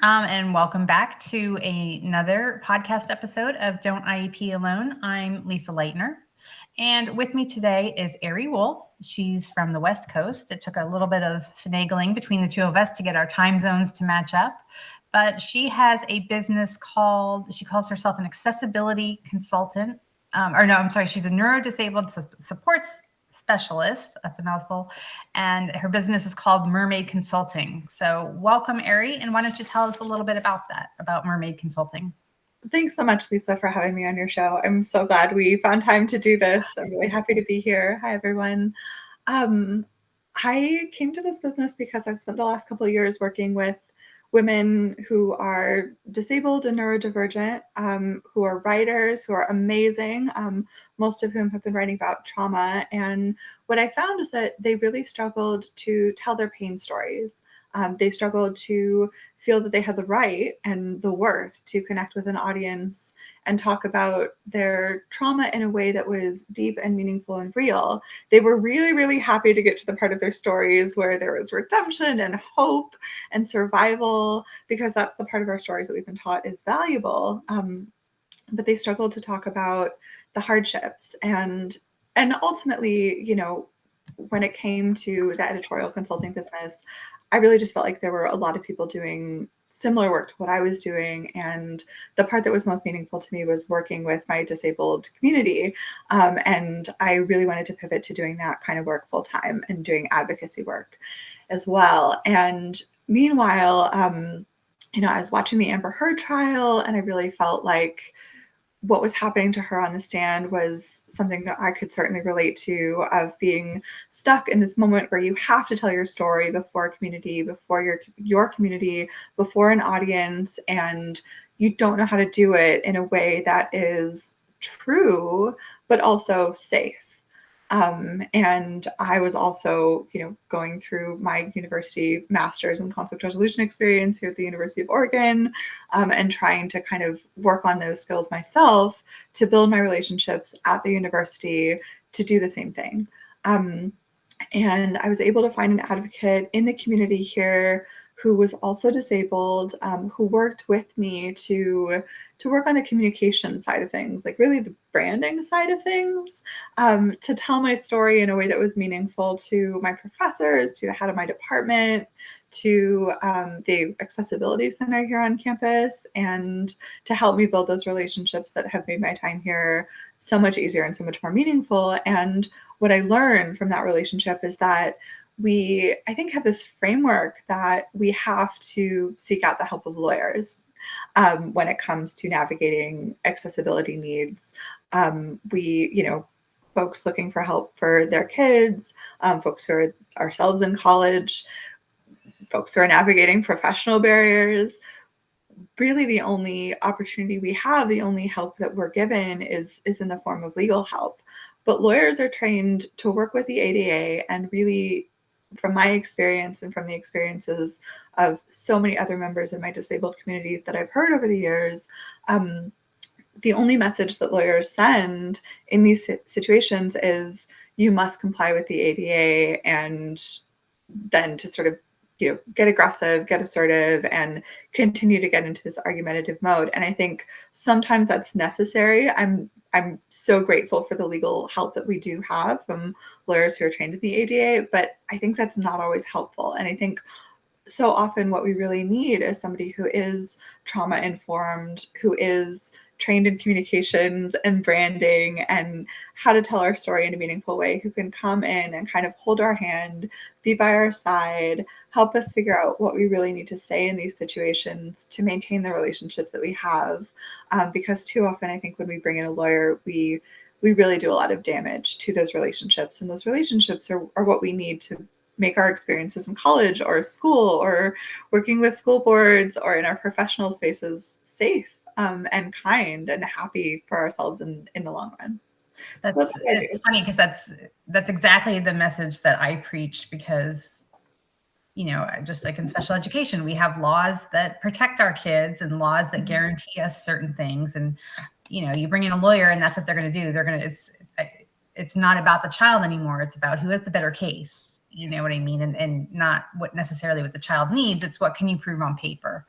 and welcome back to another podcast episode of Don't IEP Alone. I'm Lisa Leitner, and with me today is Ari Wolf. She's from the West Coast. It took a little bit of finagling between the two of us to get our time zones to match up, but she has a business she calls herself an accessibility consultant. She's a neurodisabled supports specialist. That's a mouthful. And her business is called Mermaid Consulting. So welcome, Ari. And why don't you tell us a little bit about that, about Mermaid Consulting? Thanks so much, Lisa, for having me on your show. I'm so glad we found time to do this. I'm really happy to be here. Hi, everyone. I came to this business because I've spent the last couple of years working with women who are disabled and neurodivergent, who are writers, who are amazing, most of whom have been writing about trauma. And what I found is that they really struggled to tell their pain stories. They struggled to feel that they had the right and the worth to connect with an audience and talk about their trauma in a way that was deep and meaningful and real. They were really, really happy to get to the part of their stories where there was redemption and hope and survival, because that's the part of our stories that we've been taught is valuable. But they struggled to talk about the hardships. And ultimately, when it came to the editorial consulting business, I really just felt like there were a lot of people doing similar work to what I was doing. And the part that was most meaningful to me was working with my disabled community. And I really wanted to pivot to doing that kind of work full time and doing advocacy work as well. And meanwhile, I was watching the Amber Heard trial, and I really felt like what was happening to her on the stand was something that I could certainly relate to, of being stuck in this moment where you have to tell your story before a community, before your community, before an audience, and you don't know how to do it in a way that is true, but also safe. And I was also, going through my university master's in conflict resolution experience here at the University of Oregon, and trying to kind of work on those skills myself to build my relationships at the university to do the same thing. And I was able to find an advocate in the community here who was also disabled, who worked with me to work on the communication side of things, like really the branding side of things, to tell my story in a way that was meaningful to my professors, to the head of my department, to the accessibility center here on campus, and to help me build those relationships that have made my time here so much easier and so much more meaningful. And what I learned from that relationship is that we, I think, have this framework that we have to seek out the help of lawyers when it comes to navigating accessibility needs. Folks looking for help for their kids, folks who are ourselves in college, folks who are navigating professional barriers. Really, the only opportunity we have, the only help that we're given is in the form of legal help. But lawyers are trained to work with the ADA, and really, from my experience and from the experiences of so many other members in my disabled community that I've heard over the years, the only message that lawyers send in these situations is you must comply with the ADA, and then to sort of get aggressive, get assertive, and continue to get into this argumentative mode. And I think sometimes that's necessary. I'm so grateful for the legal help that we do have from lawyers who are trained in the ADA, but I think that's not always helpful. And I think so often what we really need is somebody who is trauma informed, who is trained in communications and branding and how to tell our story in a meaningful way, who can come in and kind of hold our hand, be by our side, help us figure out what we really need to say in these situations to maintain the relationships that we have. Because too often, I think when we bring in a lawyer, we really do a lot of damage to those relationships. And those relationships are what we need to make our experiences in college or school or working with school boards or in our professional spaces safe and kind and happy for ourselves in the long run. It's funny because that's exactly the message that I preach, because just like in special education, we have laws that protect our kids and laws that guarantee us certain things. And you bring in a lawyer and that's what they're going to do. It's not about the child anymore. It's about who has the better case. You know what I mean? And not what necessarily what the child needs. It's what can you prove on paper.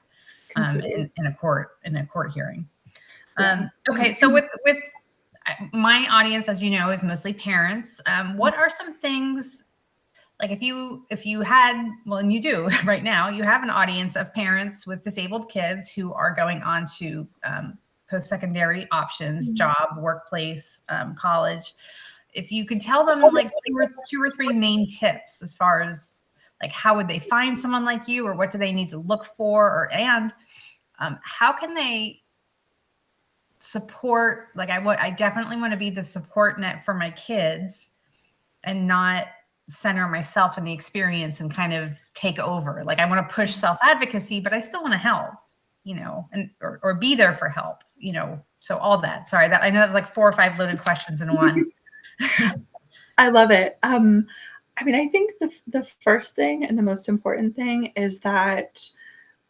in a court hearing. Yeah. Okay, so with my audience, as you know, is mostly parents. What are some things, like if you had, well, and you do right now, you have an audience of parents with disabled kids who are going on to post-secondary options, job, workplace, college. If you could tell them like two or three main tips as far as like how would they find someone like you, or what do they need to look for, and how can they support, like I definitely want to be the support net for my kids and not center myself in the experience and kind of take over. Like I want to push self-advocacy, but I still want to help, and or be there for help, so all that. Sorry, that I know that was like 4 or 5 loaded questions in one. I love it. I mean, I think the first thing and the most important thing is that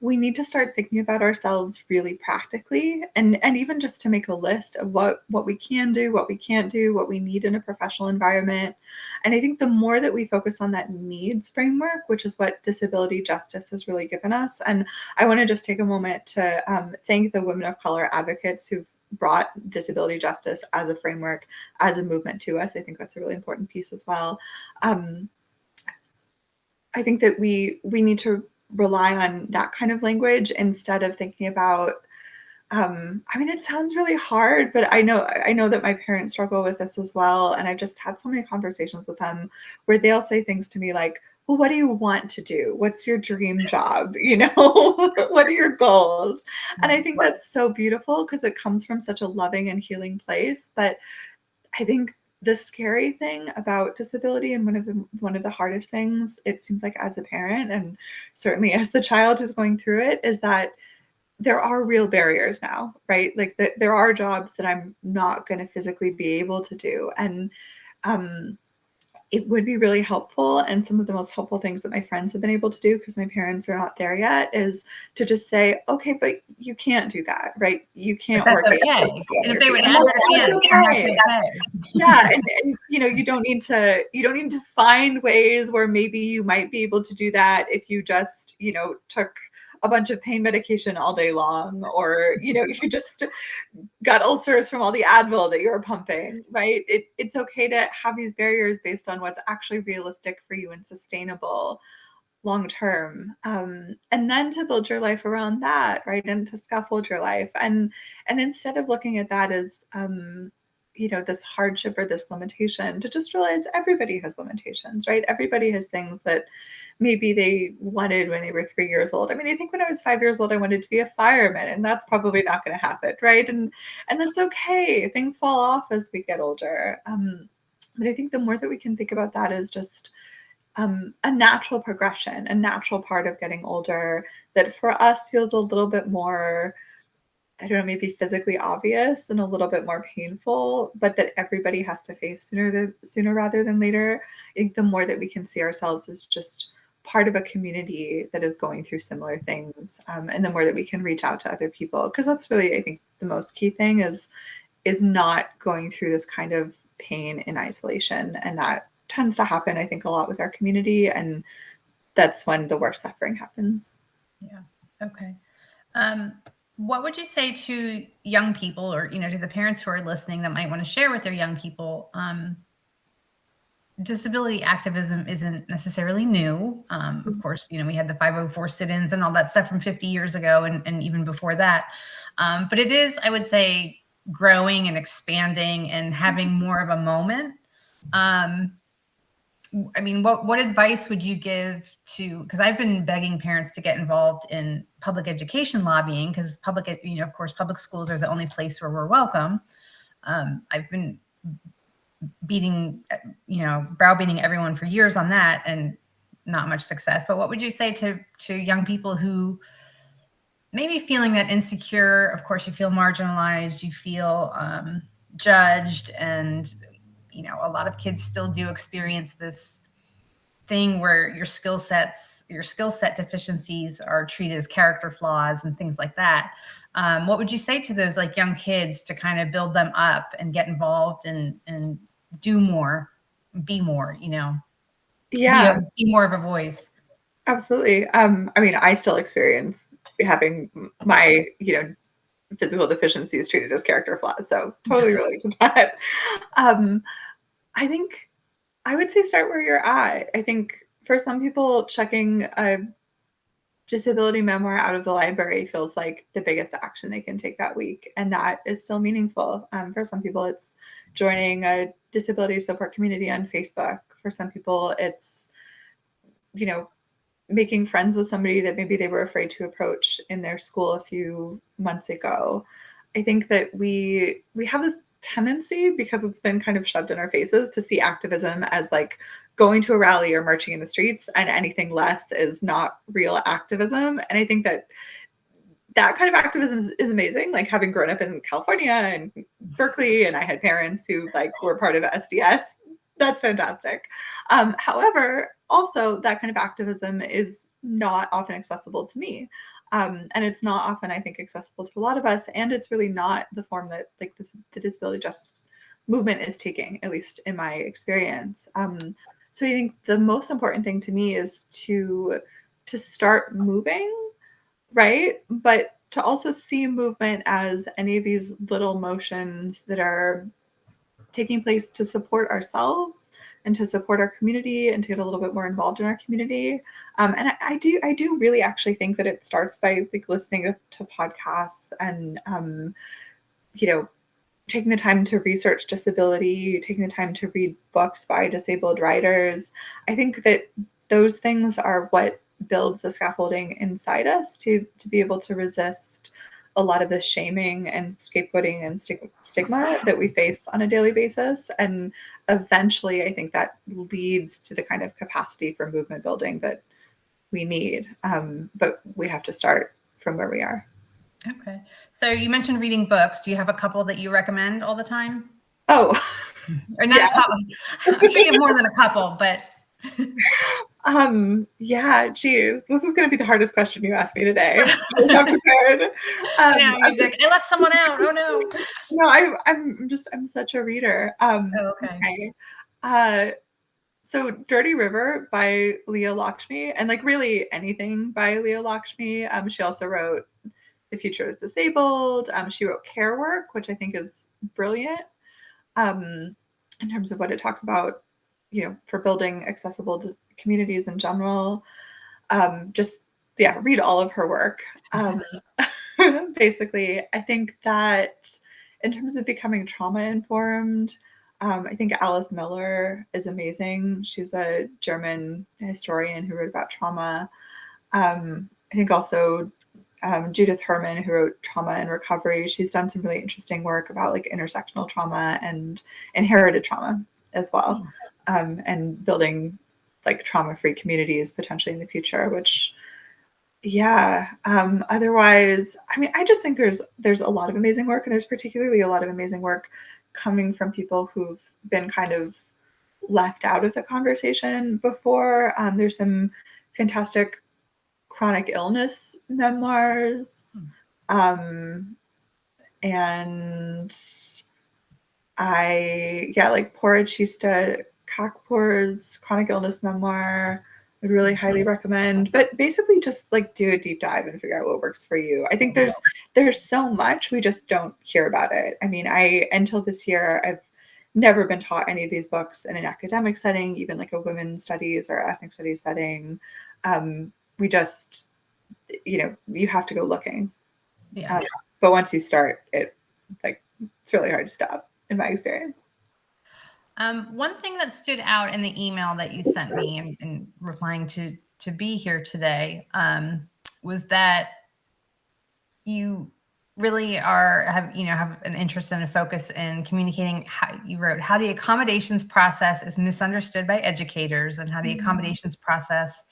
we need to start thinking about ourselves really practically, and even just to make a list of what we can do, what we can't do, what we need in a professional environment. And I think the more that we focus on that needs framework, which is what disability justice has really given us. And I want to just take a moment to thank the women of color advocates who've brought disability justice as a framework, as a movement to us. I think that's a really important piece as well. I think that we need to rely on that kind of language instead of thinking about, I mean, it sounds really hard, but I know that my parents struggle with this as well. And I've just had so many conversations with them where they'll say things to me like, well, what do you want to do? What's your dream job? What are your goals? And I think that's so beautiful because it comes from such a loving and healing place. But I think the scary thing about disability, and one of the hardest things, it seems like as a parent and certainly as the child who's going through it, is that there are real barriers now, right? Like there are jobs that I'm not going to physically be able to do. And it would be really helpful. And some of the most helpful things that my friends have been able to do, because my parents are not there yet, is to just say, okay, but you can't do that, right? You can't work. That's okay. And if they would add that in, okay. Yeah. And you don't need to find ways where maybe you might be able to do that if you just, took a bunch of pain medication all day long, or, you just got ulcers from all the Advil that you're pumping, right? It's okay to have these barriers based on what's actually realistic for you and sustainable long term, and then to build your life around that, right? And to scaffold your life, and instead of looking at that as this hardship or this limitation, to just realize everybody has limitations, right? Everybody has things that maybe they wanted when they were 3 years old. I mean, I think when I was 5 years old, I wanted to be a fireman, and that's probably not going to happen, right? And that's okay. Things fall off as we get older. But I think the more that we can think about that as just a natural progression, a natural part of getting older, that for us feels a little bit more, I don't know, maybe physically obvious and a little bit more painful, but that everybody has to face sooner rather than later. I think the more that we can see ourselves as just part of a community that is going through similar things, and the more that we can reach out to other people, because that's really, I think, the most key thing is not going through this kind of pain in isolation. And that tends to happen, I think, a lot with our community, and that's when the worst suffering happens. Yeah. Okay. What would you say to young people, or to the parents who are listening that might want to share with their young people? Disability activism isn't necessarily new. Of course, we had the 504 sit-ins and all that stuff from 50 years ago, and even before that. But it is, I would say, growing and expanding and having more of a moment. I mean, what advice would you give to, because I've been begging parents to get involved in public education lobbying, because of course, public schools are the only place where we're welcome. I've been browbeating everyone for years on that, and not much success. But what would you say to young people who maybe feeling that insecure? Of course, you feel marginalized, you feel judged, and a lot of kids still do experience this thing where your skill set deficiencies are treated as character flaws and things like that. What would you say to those like young kids to kind of build them up and get involved and do more, be more, Yeah. be more of a voice? Absolutely. I mean, I still experience having my, physical deficiencies treated as character flaws. So totally relate to that. Um, I think I would say start where you're at. I think for some people, checking a disability memoir out of the library feels like the biggest action they can take that week. And that is still meaningful. For some people, it's joining a disability support community on Facebook. For some people, it's, you know, making friends with somebody that maybe they were afraid to approach in their school a few months ago. I think that we have this tendency, because it's been kind of shoved in our faces, to see activism as like going to a rally or marching in the streets, and anything less is not real activism. And I think that that kind of activism is amazing. Like, having grown up in California and Berkeley, and I had parents who like were part of SDS, that's fantastic. However, also that kind of activism is not often accessible to me. And it's not often, I think, accessible to a lot of us. And it's really not the form that like the disability justice movement is taking, at least in my experience. So I think the most important thing to me is to start moving, right? But to also see movement as any of these little motions that are taking place to support ourselves and to support our community and to get a little bit more involved in our community. And I do really actually think that it starts by like listening to podcasts and, taking the time to research disability, taking the time to read books by disabled writers. I think that those things are what builds the scaffolding inside us to be able to resist a lot of the shaming and scapegoating and stigma that we face on a daily basis. And eventually, I think that leads to the kind of capacity for movement building that we need. But we have to start from where we are. Okay. So you mentioned reading books. Do you have a couple that you recommend all the time? Oh, or not a couple. I'm sure you have more than a couple, but yeah, geez, this is going to be the hardest question you asked me today. I was not prepared. I left someone out. Oh no. No, I'm such a reader. Okay. So Dirty River by Leah Lakshmi, and like really anything by Leah Lakshmi. She also wrote The Future is Disabled. She wrote Care Work, which I think is brilliant in terms of what it talks about, for building accessible communities in general. Read all of her work. Basically, I think that in terms of becoming trauma informed, I think Alice Miller is amazing. She's a German historian who wrote about trauma. I think also Judith Herman, who wrote Trauma and Recovery. She's done some really interesting work about like intersectional trauma and inherited trauma as well, and building like trauma-free communities potentially in the future, which otherwise, I mean, I just think there's a lot of amazing work, and there's particularly a lot of amazing work coming from people who've been kind of left out of the conversation before. There's some fantastic chronic illness memoirs. And like Porachista Kakpour's chronic illness memoir, would really highly recommend. But basically just like do a deep dive and figure out what works for you. I think there's so much, we just don't hear about it. I mean, until this year, I've never been taught any of these books in an academic setting, even like a women's studies or ethnic studies setting. We just, you have to go looking. Yeah. But once you start, it's really hard to stop, in my experience. One thing that stood out in the email that you sent me in replying to be here today was that you really have an interest and a focus in communicating. How you wrote how the accommodations process is misunderstood by educators, and how the accommodations process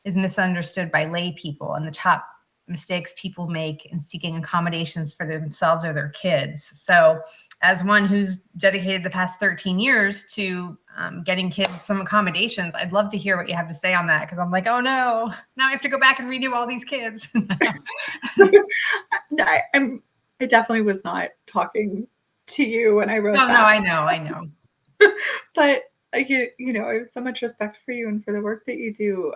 is misunderstood by lay people, and the top mistakes people make in seeking accommodations for themselves or their kids. So as one who's dedicated the past 13 years to getting kids some accommodations, I'd love to hear what you have to say on that, because I'm like, oh no, now I have to go back and redo all these kids. No, I definitely was not talking to you when I wrote that. No, I know. But I have so much respect for you and for the work that you do.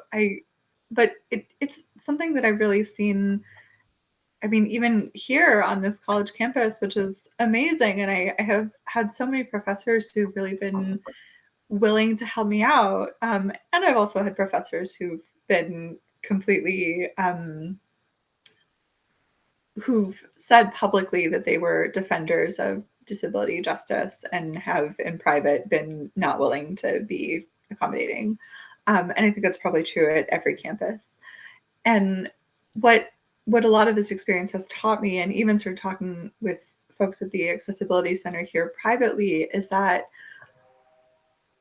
but it's something that I've really seen. I mean, even here on this college campus, which is amazing. And I have had so many professors who've really been willing to help me out. And I've also had professors who've been completely, who've said publicly that they were defenders of disability justice and have in private been not willing to be accommodating. And I think that's probably true at every campus. And what a lot of this experience has taught me, and even sort of talking with folks at the Accessibility Center here privately, is that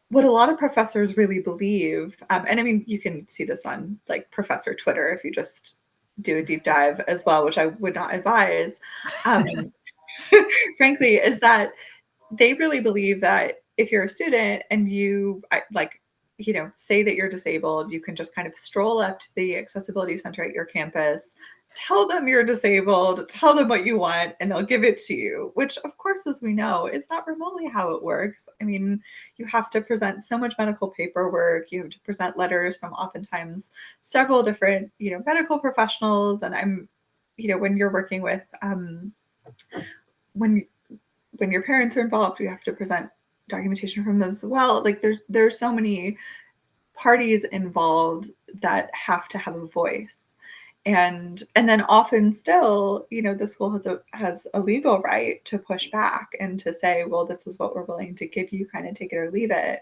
what a lot of professors really believe, and I mean, you can see this on like professor Twitter if you just do a deep dive as well, which I would not advise, frankly, is that they really believe that if you're a student and you like, you know, say that you're disabled, you can just kind of stroll up to the Accessibility Center at your campus, tell them you're disabled, tell them what you want, and they'll give it to you, which of course, as we know, is not remotely how it works. I mean, you have to present so much medical paperwork, you have to present letters from oftentimes several different, you know, medical professionals. And I'm, you know, when you're working with, when your parents are involved, you have to present documentation from them as well. Like there's so many parties involved that have to have a voice. And then often still, you know, the school has a legal right to push back and to say, well, this is what we're willing to give you, kind of take it or leave it.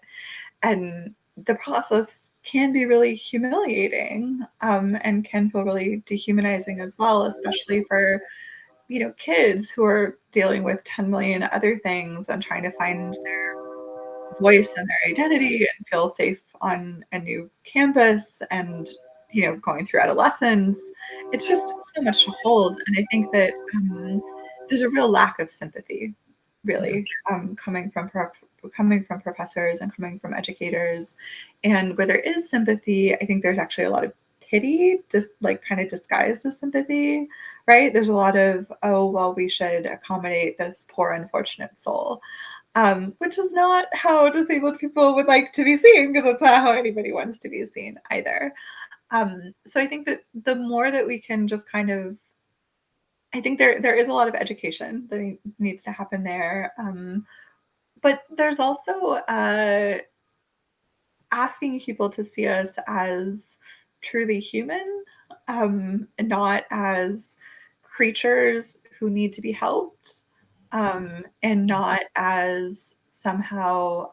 And the process can be really humiliating, and can feel really dehumanizing as well, especially for, you know, kids who are dealing with 10 million other things and trying to find their voice and their identity and feel safe on a new campus and, you know, going through adolescence. It's just so much to hold. And I think that there's a real lack of sympathy, really, coming from professors and coming from educators. And where there is sympathy, I think there's actually a lot of pity, just like kind of disguised as sympathy, right? There's a lot of, oh, well, we should accommodate this poor, unfortunate soul, which is not how disabled people would like to be seen, because that's not how anybody wants to be seen either. So I think that the more that we can just kind of, I think there is a lot of education that needs to happen there. But there's also asking people to see us as truly human, and not as creatures who need to be helped, and not as somehow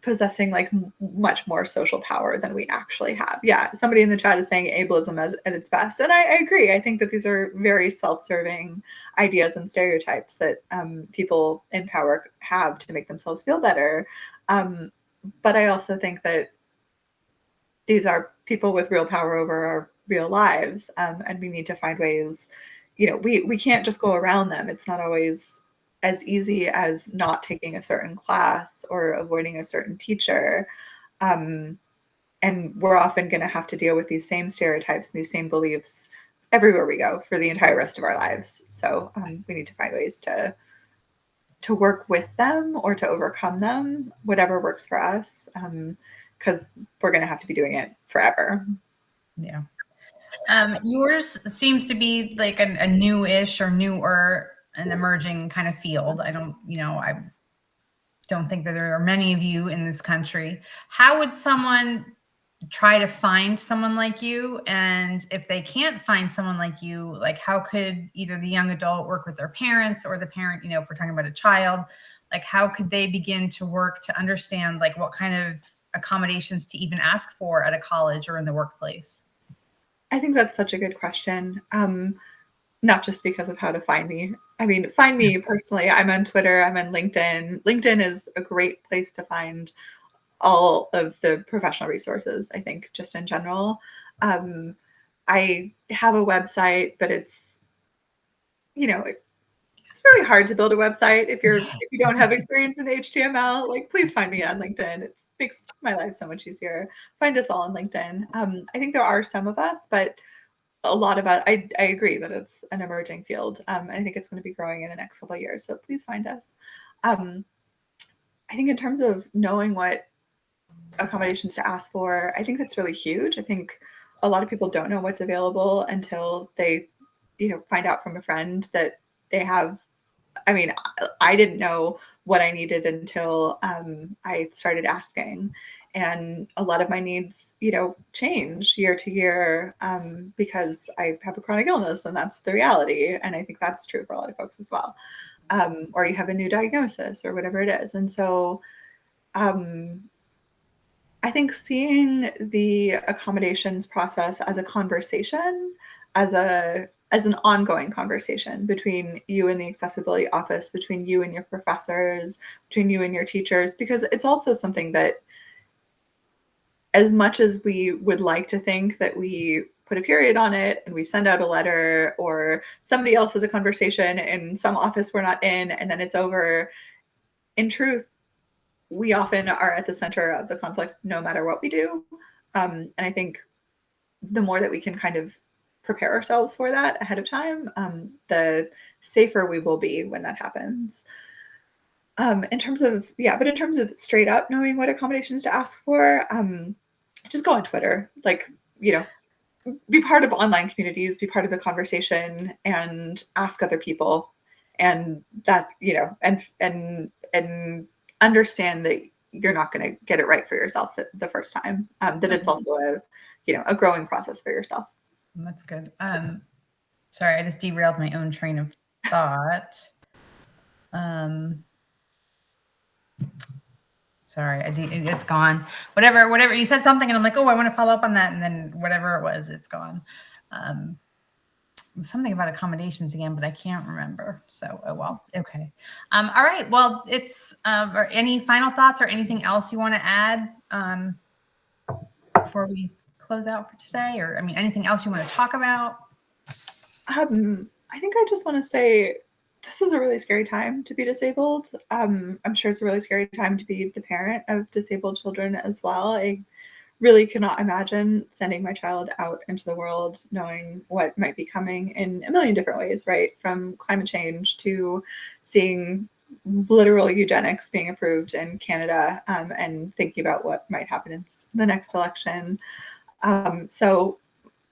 possessing like much more social power than we actually have. Yeah, somebody in the chat is saying ableism at its best, and I agree. I think that these are very self-serving ideas and stereotypes that people in power have to make themselves feel better. But I also think that these are people with real power over our real lives, and we need to find ways. You know, we can't just go around them. It's not always as easy as not taking a certain class or avoiding a certain teacher. And we're often going to have to deal with these same stereotypes and these same beliefs everywhere we go for the entire rest of our lives. So we need to find ways to work with them or to overcome them, whatever works for us, because we're going to have to be doing it forever. Yeah. Yours seems to be like a new-ish or newer, an emerging kind of field. I don't think that there are many of you in this country. How would someone try to find someone like you? And if they can't find someone like you, like how could either the young adult work with their parents, or the parent, you know, if we're talking about a child, like how could they begin to work to understand like what kind of accommodations to even ask for at a college or in the workplace? I think that's such a good question. Not just because of how to find me. I mean, find me personally. I'm on Twitter, I'm on LinkedIn. LinkedIn is a great place to find all of the professional resources, I think, just in general. I have a website, but it's, you know, it's really hard to build a website if you don't have experience in HTML. Like, please find me on LinkedIn. It makes my life so much easier. Find us all on LinkedIn. I think there are some of us, but a lot of us, I agree that it's an emerging field. I think it's going to be growing in the next couple of years. So please find us. I think in terms of knowing what accommodations to ask for. I think that's really huge. I think a lot of people don't know what's available until they, find out from a friend that they have. I mean, I didn't know what I needed until I started asking. And a lot of my needs, change year to year because I have a chronic illness, and that's the reality. And I think that's true for a lot of folks as well. Or you have a new diagnosis or whatever it is. And so um, I think seeing the accommodations process as a conversation, as an ongoing conversation between you and the accessibility office, between you and your professors, between you and your teachers, because it's also something that, as much as we would like to think that we put a period on it and we send out a letter, or somebody else has a conversation in some office we're not in, and then it's over, in truth, we often are at the center of the conflict no matter what we do. And I think the more that we can kind of prepare ourselves for that ahead of time, the safer we will be when that happens. In terms of straight up knowing what accommodations to ask for, just go on Twitter, be part of online communities, be part of the conversation, and ask other people, and that, and understand that you're not going to get it right for yourself the first time. That it's also a growing process for yourself. That's good. Sorry, I just derailed my own train of thought. Sorry, it's gone. Whatever you said something, and I'm like, oh, I want to follow up on that, and then whatever it was, it's gone. Something about accommodations again, but I can't remember. So, oh well. Okay. All right. Well, it's or any final thoughts or anything else you want to add before we close out for today, or anything else you want to talk about? I think I just want to say this is a really scary time to be disabled. I'm sure it's a really scary time to be the parent of disabled children as well. I really cannot imagine sending my child out into the world knowing what might be coming in a million different ways, right? From climate change to seeing literal eugenics being approved in Canada, and thinking about what might happen in the next election. So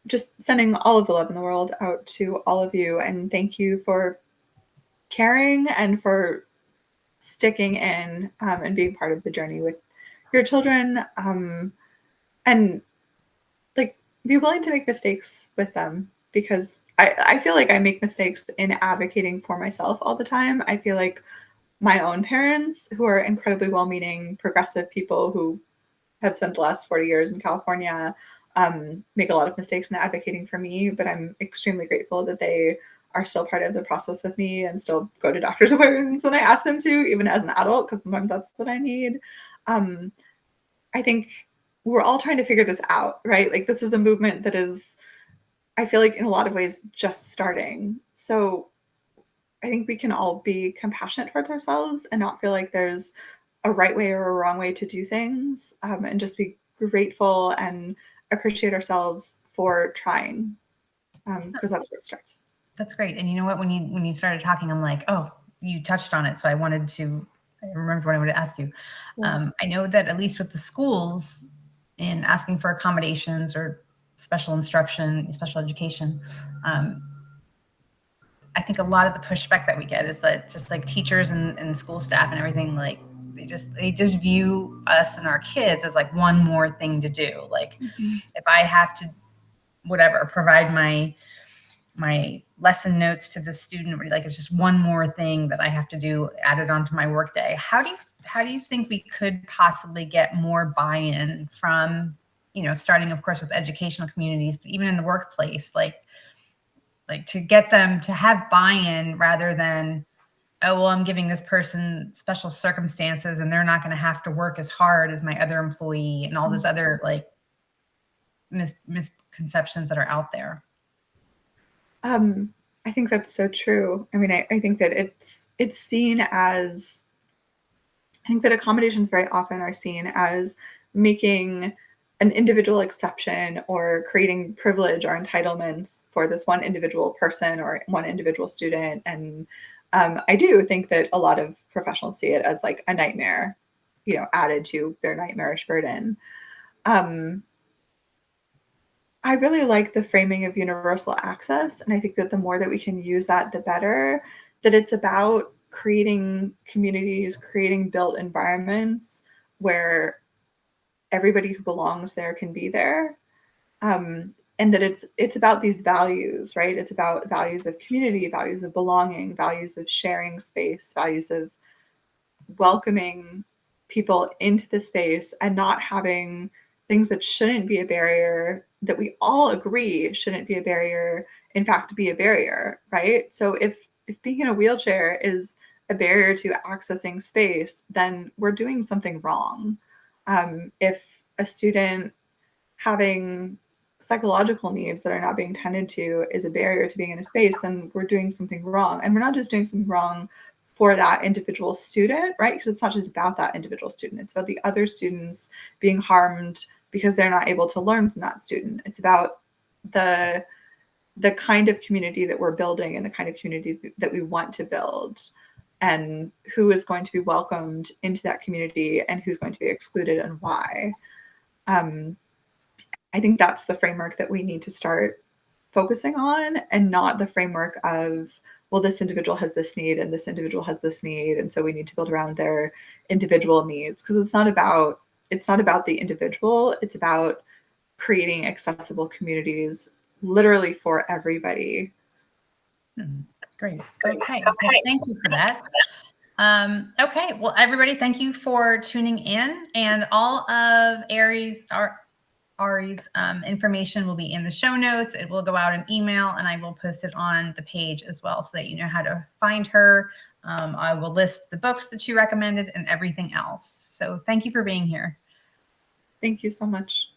just sending all of the love in the world out to all of you, and thank you for caring and for sticking in, and being part of the journey with your children, and be willing to make mistakes with them, because I feel like I make mistakes in advocating for myself all the time. I feel like my own parents, who are incredibly well-meaning progressive people who have spent the last 40 years in California, make a lot of mistakes in advocating for me, but I'm extremely grateful that they are still part of the process with me and still go to doctor's appointments when I ask them to, even as an adult, because sometimes that's what I need. I think we're all trying to figure this out, right? Like, this is a movement that is, I feel like, in a lot of ways just starting. So I think we can all be compassionate towards ourselves and not feel like there's a right way or a wrong way to do things, and just be grateful and appreciate ourselves for trying, because that's where it starts. That's great. And you know what? When you started talking, I'm like, oh, you touched on it. So I remember what I wanted to ask you. Yeah. I know that at least with the schools, in asking for accommodations or special instruction, special education, I think a lot of the pushback that we get is that just like teachers and school staff and everything, like they just view us and our kids as like one more thing to do. Like, if I have to, provide my lesson notes to the student, like it's just one more thing that I have to do added onto my workday. How do you think we could possibly get more buy-in from, starting of course with educational communities, but even in the workplace, like to get them to have buy-in rather than, oh, well, I'm giving this person special circumstances and they're not going to have to work as hard as my other employee, and all this other like misconceptions that are out there. I think that's so true. I mean, I think that it's seen as, I think that accommodations very often are seen as making an individual exception or creating privilege or entitlements for this one individual person or one individual student. And I do think that a lot of professionals see it as like a nightmare. added to their nightmarish burden. I really like the framing of universal access. And I think that the more that we can use that, the better. That it's about creating communities, creating built environments where everybody who belongs there can be there. And that it's about these values, right? It's about values of community, values of belonging, values of sharing space, values of welcoming people into the space and not having things that shouldn't be a barrier, that we all agree shouldn't be a barrier, in fact, be a barrier, right? So if being in a wheelchair is a barrier to accessing space, then we're doing something wrong. If a student having psychological needs that are not being tended to is a barrier to being in a space, then we're doing something wrong. And we're not just doing something wrong for that individual student, right? Because it's not just about that individual student. It's about the other students being harmed because they're not able to learn from that student. It's about the kind of community that we're building and the kind of community that we want to build, and who is going to be welcomed into that community and who's going to be excluded and why. I think that's the framework that we need to start focusing on, and not the framework of, well, this individual has this need and this individual has this need, and so we need to build around their individual needs, because it's not about the individual. It's about creating accessible communities literally for everybody. Great. Okay. Well, thank you for that. Okay. Well, everybody, thank you for tuning in, and all of Ari's information will be in the show notes. It will go out in email, and I will post it on the page as well so that you know how to find her. I will list the books that she recommended and everything else. So thank you for being here. Thank you so much.